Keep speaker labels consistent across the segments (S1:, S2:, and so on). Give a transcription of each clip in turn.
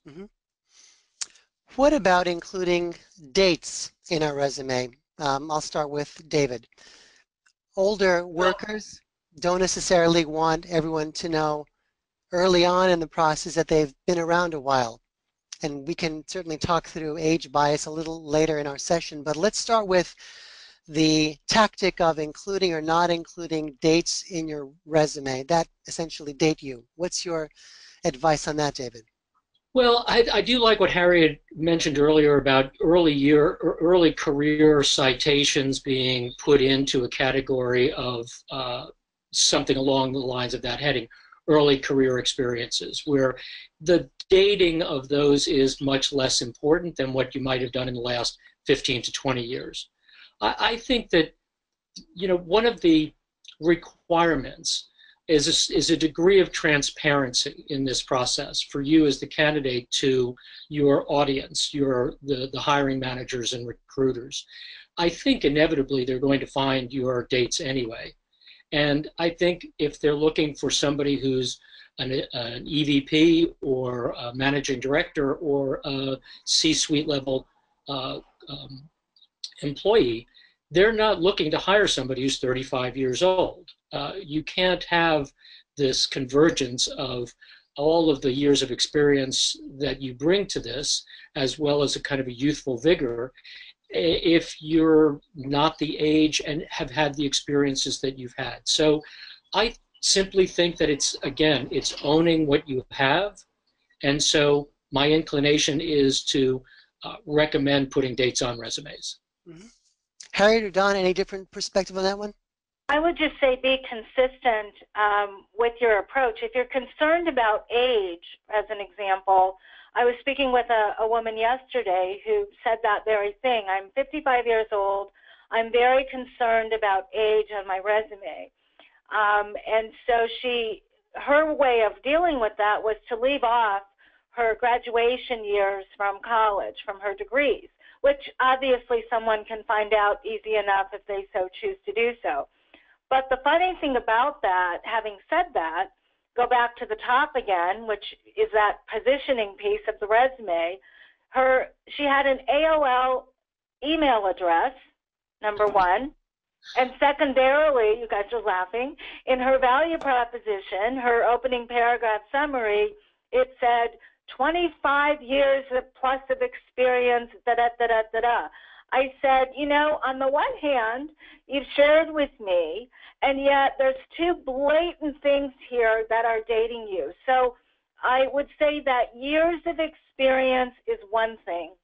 S1: Mhm. What about including dates in our resume? I'll start with David. Older workers don't necessarily want everyone to know early on in the process that they've been around a while. And we can certainly talk through age bias a little later in our session, but let's start with the tactic of including or not including dates in your resume that essentially date you. What's your advice on that, David?
S2: Well, I do like what Harry had mentioned earlier about early career citations being put into a category of something along the lines of that heading, early career experiences, where the dating of those is much less important than what you might have done in the last 15 to 20 years. I think that, one of the requirements is a degree of transparency in this process for you as the candidate to your audience, the hiring managers and recruiters. I think inevitably they're going to find your dates anyway. And I think if they're looking for somebody who's an EVP or a managing director or a C-suite level uh, um, employee, they're not looking to hire somebody who's 35 years old. You can't have this convergence of all of the years of experience that you bring to this, as well as a kind of a youthful vigor, if you're not the age and have had the experiences that you've had. So I simply think that it's owning what you have. And so my inclination is to recommend putting dates on resumes.
S1: Mhm. Harriet or Don, any different perspective on that one?
S3: I would just say be consistent with your approach. If you're concerned about age, as an example, I was speaking with a woman yesterday who said that very thing. I'm 55 years old. I'm very concerned about age on my resume. And so her way of dealing with that was to leave off her graduation years from college, from her degrees, which obviously someone can find out easy enough if they so choose to do so. But the funny thing about that, having said that, go back to the top again, which is that positioning piece of the resume. She had an AOL email address, number one. And secondarily, you guys are laughing, in her value proposition, her opening paragraph summary, it said 25 years plus of experience, da-da-da-da-da-da. I said, on the one hand, you've shared with me, and yet there's two blatant things here that are dating you. So I would say that years of experience is one thing.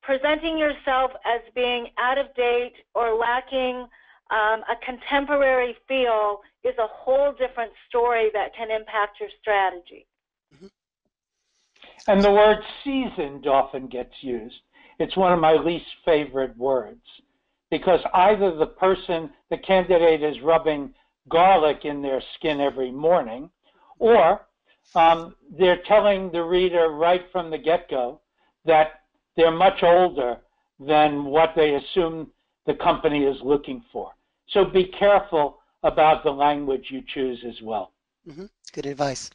S3: Presenting yourself as being out of date or lacking a contemporary feel is a whole different story that can impact your strategy.
S1: Mhm.
S4: And the word seasoned often gets used. It's one of my least favorite words because either the candidate is rubbing garlic in their skin every morning, or they're telling the reader right from the get-go that they're much older than what they assume the company is looking for. So be careful about the language you choose as well.
S1: Good advice.